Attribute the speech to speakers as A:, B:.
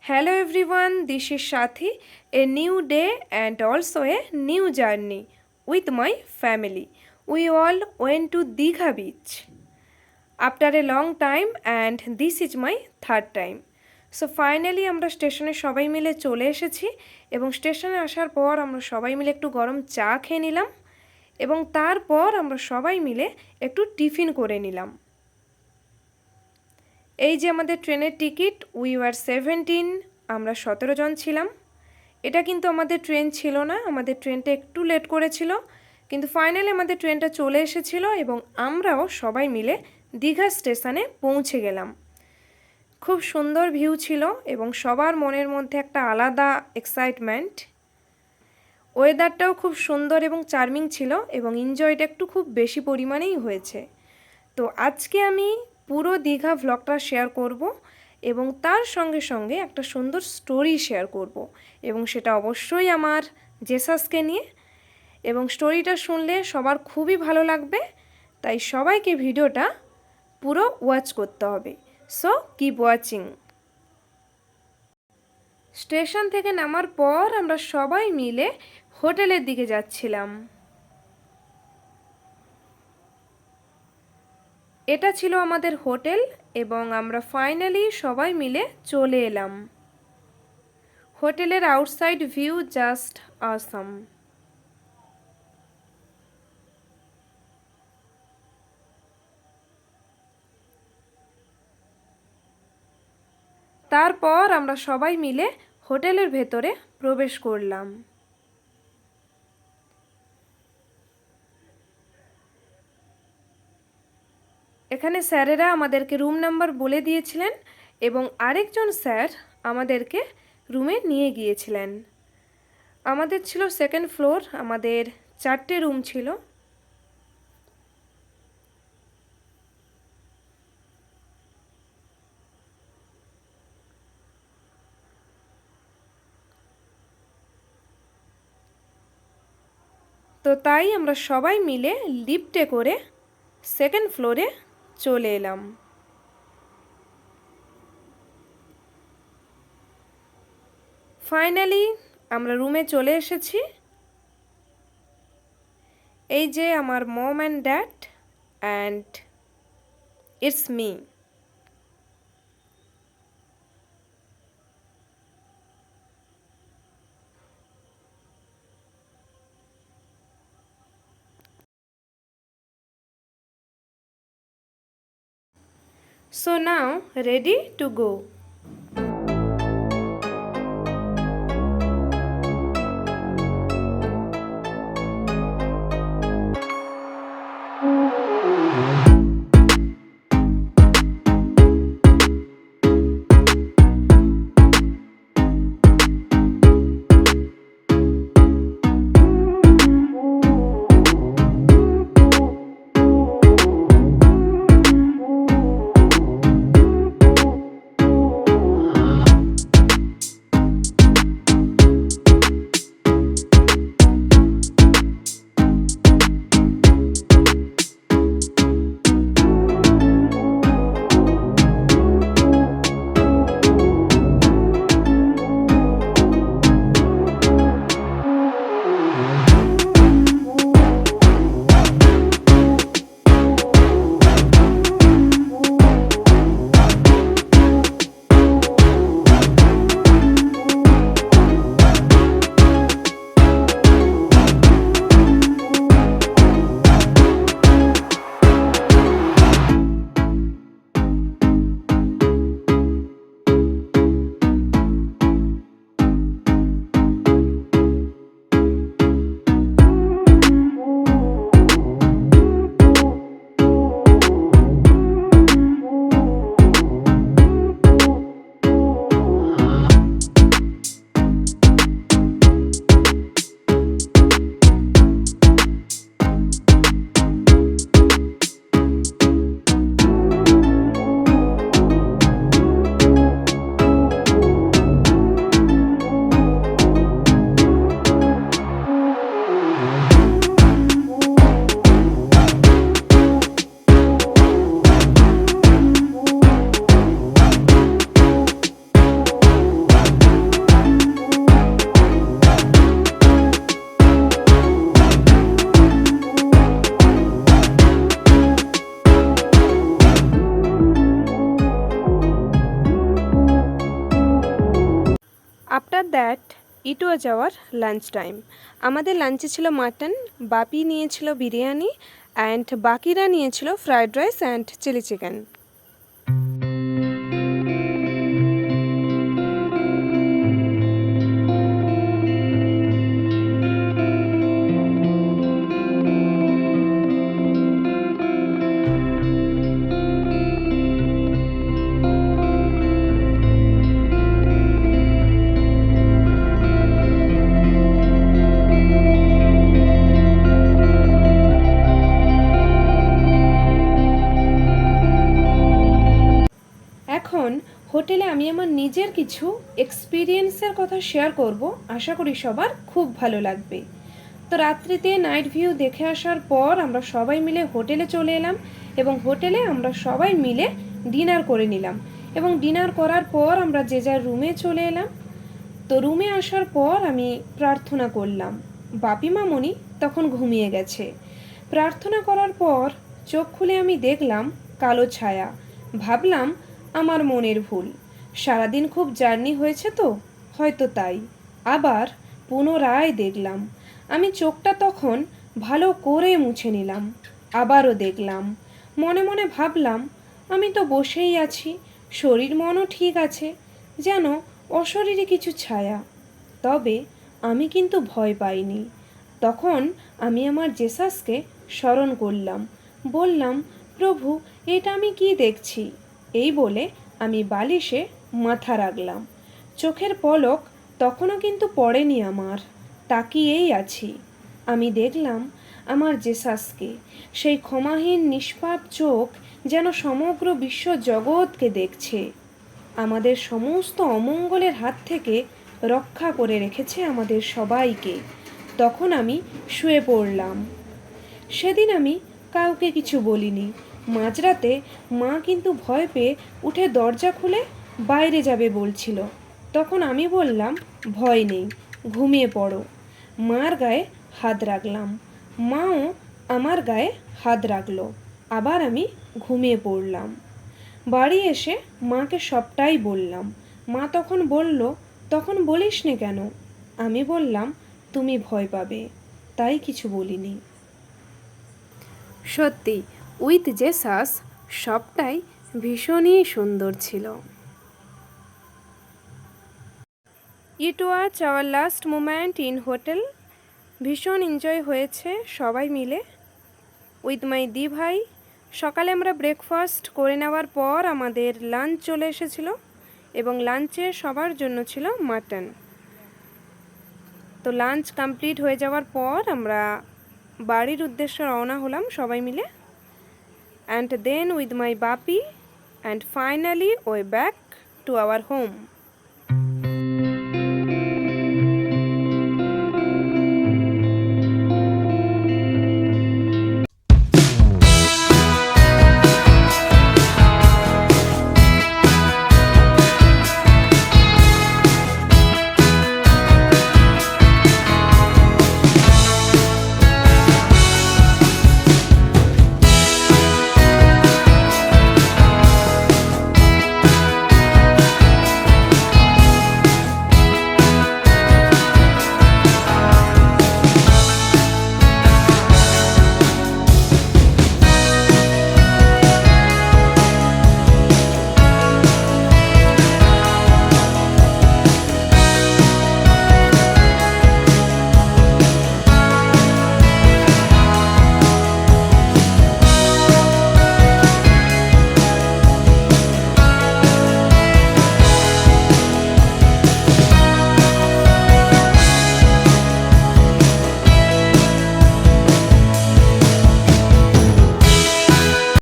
A: Hello everyone, this is Shathi, a new day and also a new journey with my family. We all went to Digha beach after a long time and this is my third time. So finally আমরা স্টেশনে সবাই মিলে চলে এসেছি এবং স্টেশনে আসার পর আমরা সবাই মিলে একটু গরম চা খেয়ে নিলাম এবং তারপর আমরা সবাই মিলে একটু টিফিন করে নিলাম। এই যে আমাদের ট্রেনের টিকিট, উই ওয়ার 17, আমরা 17 জন ছিলাম। এটা কিন্তু আমাদের ট্রেন ছিল না, আমাদের ট্রেনটা একটু লেট করেছিল, কিন্তু ফাইনালি আমাদের ট্রেনটা চলে এসেছিল এবং আমরাও সবাই মিলে দীঘা স্টেশনে পৌঁছে গেলাম। খুব সুন্দর ভিউ ছিল এবং সবার মনের মধ্যে একটা আলাদা এক্সাইটমেন্ট। ওয়েদারটাও খুব সুন্দর এবং চার্মিং ছিল এবং এনজয়টা একটু খুব বেশি পরিমাণেই হয়েছে। তো আজকে আমি পুরো দীঘা ভ্লগটা শেয়ার করব এবং তার সঙ্গে সঙ্গে একটা সুন্দর স্টোরি শেয়ার করব এবং সেটা অবশ্যই আমার জেসাসকে নিয়ে, এবং স্টোরিটা শুনলে সবার খুবই ভালো লাগবে, তাই সবাইকে ভিডিওটা পুরো ওয়াচ করতে হবে। So keep watching. স্টেশন থেকে নামার পর আমরা সবাই মিলে হোটেলের দিকে যাচ্ছিলাম। এটা ছিল আমাদের হোটেল এবং আমরা ফাইনালি সবাই মিলে চলে এলাম। হোটেলের আউটসাইড ভিউ জাস্ট অসাম। তারপর আমরা সবাই মিলে হোটেলের ভেতরে প্রবেশ করলাম। এখানে স্যারেরা আমাদেরকে রুম নাম্বার বলে দিয়েছিলেন এবং আরেকজন স্যার আমাদেরকে রুমে নিয়ে গিয়েছিলেন। আমাদের ছিল সেকেন্ড ফ্লোর, আমাদের 4টে রুম ছিল। তো তাই আমরা সবাই মিলে লিফটে করে সেকেন্ড ফ্লোরে চলে এলাম। ফাইনালি আমরা রুমে চলে এসেছি। এই যে আমার mom and dad and it's me. So now ready to go. After that it was our lunch time. আমাদের লাঞ্চে ছিল মাটন, বাপি নিয়েছিল বিরিয়ানি অ্যান্ড বাকিরা নিয়েছিল fried rice and chilli chicken. এখন হোটেলে আমি আমার নিজের কিছু এক্সপিরিয়েন্সের কথা শেয়ার করব, আশা করি সবার খুব ভালো লাগবে। তো রাত্রিতে নাইট ভিউ দেখে আসার পর আমরা সবাই মিলে হোটেলে চলে এলাম এবং হোটেলে আমরা সবাই মিলে ডিনার করে নিলাম এবং ডিনার করার পর আমরা যে যার রুমে চলে এলাম। তো রুমে আসার পর আমি প্রার্থনা করলাম। বাপি মামনি তখন ঘুমিয়ে গেছে। প্রার্থনা করার পর চোখ খুলে আমি দেখলাম কালো ছায়া। ভাবলাম আমার মনের ভুল, সারাদিন খুব জার্নি হয়েছে তো হয়তো তাই। আবার পুনরায় দেখলাম, আমি চোখটা তখন ভালো করে মুছে নিলাম। আবারও দেখলাম, মনে মনে ভাবলাম আমি তো বসেই আছি, শরীর মনও ঠিক আছে, যেন অশরীরী কিছু ছায়া। তবে আমি কিন্তু ভয় পাইনি। তখন আমি আমার জেসাসকে স্মরণ করলাম, বললাম, প্রভু, এটা আমি কি দেখছি? এই বলে আমি বালিশে মাথা রাখলাম। চোখের পলক তখনও কিন্তু পড়েনি আমার, তাকিয়েই আছি। আমি দেখলাম আমার জেসাসকে, সেই ক্ষমাহীন নিষ্পাপ চোখ যেন সমগ্র বিশ্ব জগৎকে দেখছে, আমাদের সমস্ত অমঙ্গলের হাত থেকে রক্ষা করে রেখেছে আমাদের সবাইকে। তখন আমি শুয়ে পড়লাম। সেদিন আমি কাউকে কিছু বলিনি। মাঝরাতে মা কিন্তু ভয় পেয়ে উঠে দরজা খুলে বাইরে যাবে বলছিল। তখন আমি বললাম, ভয় নেই, ঘুমিয়ে পড়ো। মার গায়ে হাত রাখলাম, মাও আমার গায়ে হাত রাখলো। আবার আমি ঘুমিয়ে পড়লাম। বাড়ি এসে মাকে সবটাই বললাম। মা তখন বলল, তখন বলিস নি কেন? আমি বললাম, তুমি ভয় পাবে, তাই কিছু বলিনি। সত্যি উইথ জেসাস সবটাই ভীষণই সুন্দর ছিল। It was our last moment in hotel. ভীষণ এনজয় হয়েছে সবাই মিলে উইথ মাই দি ভাই। সকালে আমরা ব্রেকফাস্ট করে নেওয়ার পর আমাদের লাঞ্চ চলে এসেছিল এবং লাঞ্চে সবার জন্য ছিল মাটন। তো লাঞ্চ কমপ্লিট হয়ে যাওয়ার পর আমরা বাড়ির উদ্দেশ্যে রওনা হলাম সবাই মিলে। অ্যান্ড দেন উইথ মাই বাপি and finally way back to our home.